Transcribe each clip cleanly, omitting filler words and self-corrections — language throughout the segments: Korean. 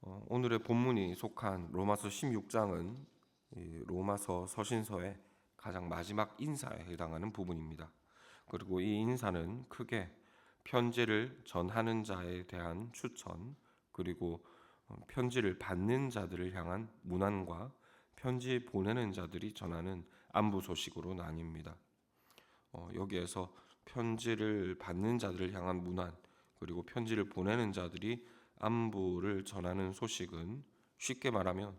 오늘의 본문이 속한 로마서 16장은 로마서 서신서의 가장 마지막 인사에 해당하는 부분입니다. 그리고 이 인사는 크게 편지를 전하는 자에 대한 추천, 그리고 편지를 받는 자들을 향한 문안과 편지 보내는 자들이 전하는 안부 소식으로 나뉩니다. 여기에서 편지를 받는 자들을 향한 문안, 그리고 편지를 보내는 자들이 안부를 전하는 소식은 쉽게 말하면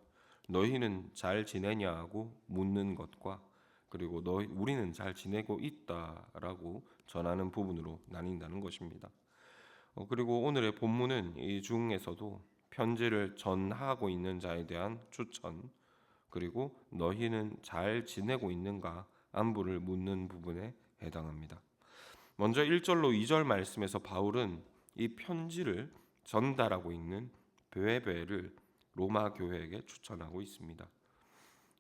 너희는 잘 지내냐고 묻는 것과 그리고 우리는 잘 지내고 있다라고 전하는 부분으로 나뉜다는 것입니다. 그리고 오늘의 본문은 이 중에서도 편지를 전하고 있는 자에 대한 추천, 그리고 너희는 잘 지내고 있는가 안부를 묻는 부분에 해당합니다. 먼저 1절로 2절 말씀에서 바울은 이 편지를 전달하고 있는 베베를 로마 교회에게 추천하고 있습니다.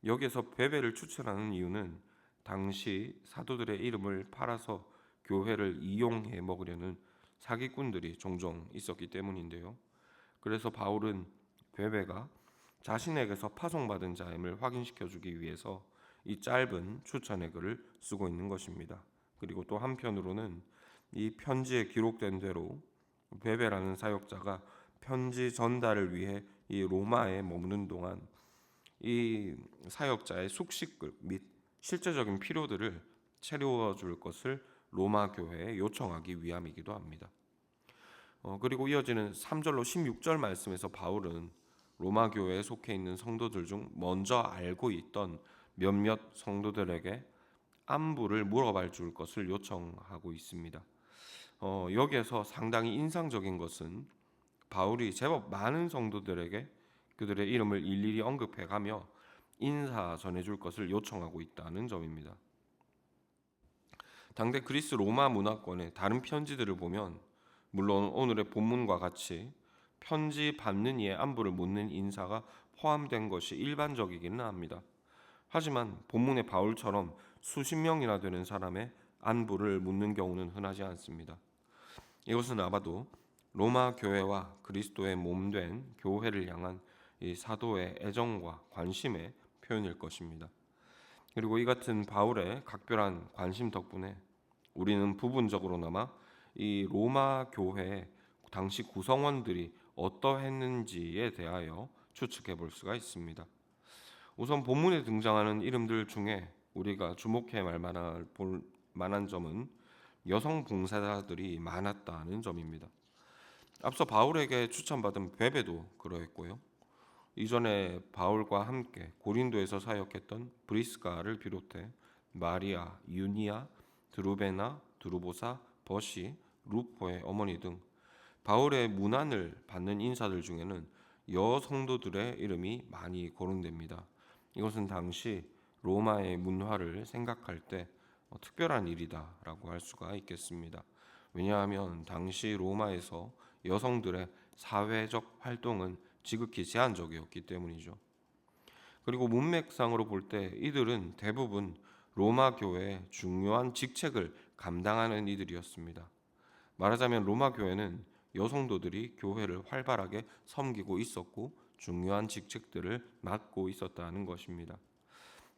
여기에서 베베를 추천하는 이유는 당시 사도들의 이름을 팔아서 교회를 이용해 먹으려는 사기꾼들이 종종 있었기 때문인데요. 그래서 바울은 베베가 자신에게서 파송받은 자임을 확인시켜 주기 위해서 이 짧은 추천의 글을 쓰고 있는 것입니다. 그리고 또 한편으로는 이 편지에 기록된 대로 베베라는 사역자가 편지 전달을 위해 이 로마에 머무는 동안 이 사역자의 숙식급 및 실제적인 필요들을 채워줄 것을 로마 교회에 요청하기 위함이기도 합니다. 그리고 이어지는 3절로 16절 말씀에서 바울은 로마 교회에 속해 있는 성도들 중 먼저 알고 있던 몇몇 성도들에게 안부를 물어봐 줄 것을 요청하고 있습니다. 여기에서 상당히 인상적인 것은 바울이 제법 많은 성도들에게 그들의 이름을 일일이 언급해가며 인사 전해줄 것을 요청하고 있다는 점입니다. 당대 그리스 로마 문화권의 다른 편지들을 보면 물론 오늘의 본문과 같이 편지 받는 이의 안부를 묻는 인사가 포함된 것이 일반적이기는 합니다. 하지만 본문의 바울처럼 수십 명이나 되는 사람의 안부를 묻는 경우는 흔하지 않습니다. 이것은 아마도 로마 교회와 그리스도의 몸된 교회를 향한 이 사도의 애정과 관심의 표현일 것입니다. 그리고 이 같은 바울의 각별한 관심 덕분에 우리는 부분적으로나마 이 로마 교회의 당시 구성원들이 어떠했는지에 대하여 추측해 볼 수가 있습니다. 우선 본문에 등장하는 이름들 중에 우리가 주목해 볼 만한 점은 여성 봉사자들이 많았다는 점입니다. 앞서 바울에게 추천받은 베베도 그러했고요. 이전에 바울과 함께 고린도에서 사역했던 브리스가를 비롯해 마리아, 유니아, 드루베나, 드루보사, 버시, 루포의 어머니 등 바울의 문안을 받는 인사들 중에는 여성도들의 이름이 많이 거론됩니다. 이것은 당시 로마의 문화를 생각할 때 특별한 일이다라고 할 수가 있겠습니다. 왜냐하면 당시 로마에서 여성들의 사회적 활동은 지극히 제한적이었기 때문이죠. 그리고 문맥상으로 볼 때 이들은 대부분 로마 교회의 중요한 직책을 감당하는 이들이었습니다. 말하자면 로마 교회는 여성도들이 교회를 활발하게 섬기고 있었고 중요한 직책들을 맡고 있었다는 것입니다.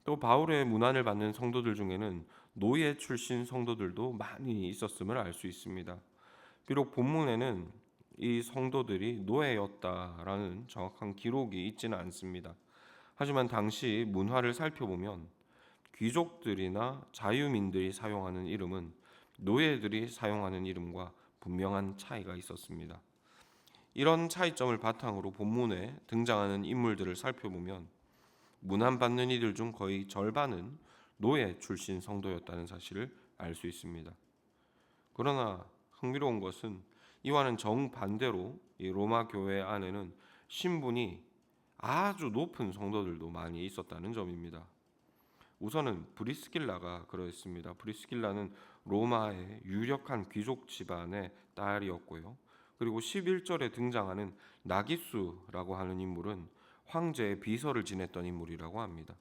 또 바울의 문안을 받는 성도들 중에는 노예 출신 성도들도 많이 있었음을 알 수 있습니다. 비록 본문에는 이 성도들이 노예였다라는 정확한 기록이 있지는 않습니다. 하지만 당시 문화를 살펴보면 귀족들이나 자유민들이 사용하는 이름은 노예들이 사용하는 이름과 분명한 차이가 있었습니다. 이런 차이점을 바탕으로 본문에 등장하는 인물들을 살펴보면 문안받는 이들 중 거의 절반은 노예 출신 성도였다는 사실을 알 수 있습니다. 그러나 흥미로운 것은 이와는 정반대로 이 로마 교회 안에는 신분이 아주 높은 성도들도 많이 있었다는 점입니다. 우선은 브리스길라가 그러했습니다. 브리스길라는 로마의 유력한 귀족 집안의 딸이었고요. 그리고 11절에 등장하는 나기수라고 하는 인물은 황제의 비서를 지냈던 인물이라고 합니다.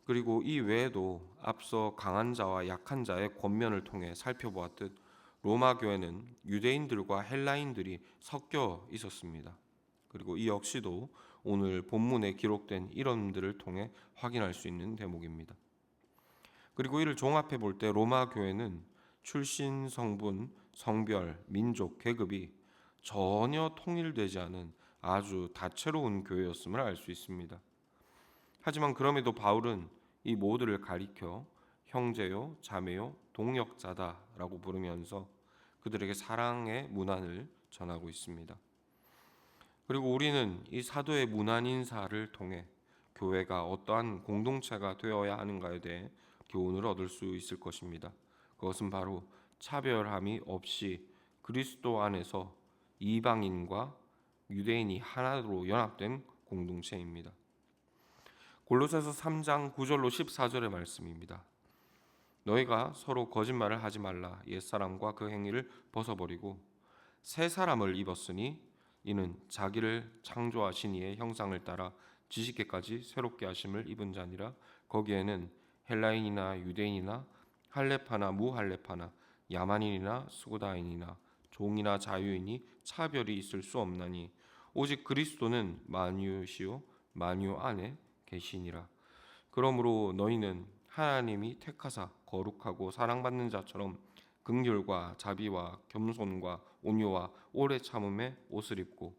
그리고 이 외에도 앞서 강한 자와 약한 자의 권면을 통해 살펴보았듯 로마 교회는 유대인들과 헬라인들이 섞여 있었습니다. 그리고 이 역시도 오늘 본문에 기록된 이론들을 통해 확인할 수 있는 대목입니다. 그리고 이를 종합해 볼 때 로마 교회는 출신, 성분, 성별, 민족, 계급이 전혀 통일되지 않은 아주 다채로운 교회였음을 알 수 있습니다. 하지만 그럼에도 바울은 이 모두를 가리켜 형제요, 자매요, 동역자다라고 부르면서 그들에게 사랑의 문안을 전하고 있습니다. 그리고 우리는 이 사도의 문안 인사를 통해 교회가 어떠한 공동체가 되어야 하는가에 대해 교훈을 얻을 수 있을 것입니다. 그것은 바로 차별함이 없이 그리스도 안에서 이방인과 유대인이 하나로 연합된 공동체입니다. 골로새서 3장 9절로 14절의 말씀입니다. 너희가 서로 거짓말을 하지 말라. 옛사람과 그 행위를 벗어버리고 새 사람을 입었으니 이는 자기를 창조하신 이의 형상을 따라 지식께까지 새롭게 하심을 입은 자니라. 거기에는 헬라인이나 유대인이나 할레파나 무할레파나 야만인이나 스고다인이나 종이나 자유인이 차별이 있을 수 없나니 오직 그리스도는 만유시요 만유 안에 계시니라. 그러므로 너희는 하나님이 택하사 거룩하고 사랑받는 자처럼 긍휼과 자비와 겸손과 온유와 오래 참음에 옷을 입고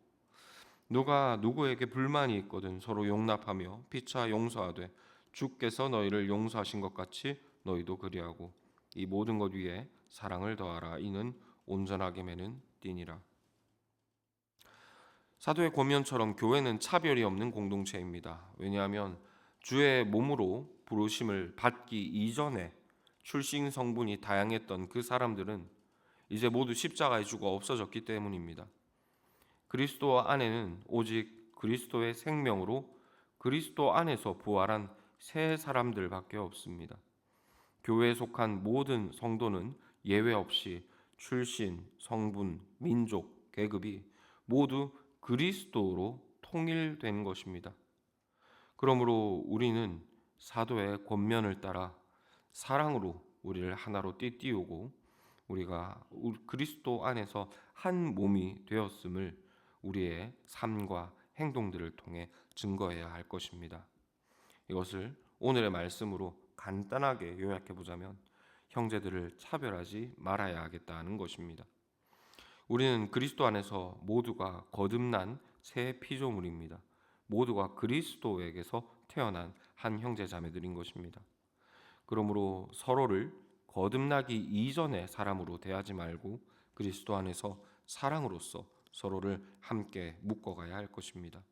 누가 누구에게 불만이 있거든 서로 용납하며 피차 용서하되 주께서 너희를 용서하신 것 같이 너희도 그리하고 이 모든 것 위에 사랑을 더하라. 이는 온전하게 매는 띠니라. 사도의 권면처럼 교회는 차별이 없는 공동체입니다. 왜냐하면 주의 몸으로 부르심을 받기 이전에 출신 성분이 다양했던 그 사람들은 이제 모두 십자가에 죽어 없어졌기 때문입니다. 그리스도 안에는 오직 그리스도의 생명으로 그리스도 안에서 부활한 새 사람들밖에 없습니다. 교회에 속한 모든 성도는 예외 없이 출신, 성분, 민족, 계급이 모두 그리스도로 통일된 것입니다. 그러므로 우리는 사도의 권면을 따라 사랑으로 우리를 하나로 띠띠우고 우리가 그리스도 안에서 한 몸이 되었음을 우리의 삶과 행동들을 통해 증거해야 할 것입니다. 이것을 오늘의 말씀으로 간단하게 요약해 보자면 형제들을 차별하지 말아야 하겠다는 것입니다. 우리는 그리스도 안에서 모두가 거듭난 새 피조물입니다. 모두가 그리스도에게서 태어난 한 형제 자매들인 것입니다. 그러므로 서로를 거듭나기 이전의 사람으로 대하지 말고 그리스도 안에서 사랑으로서 서로를 함께 묶어가야 할 것입니다.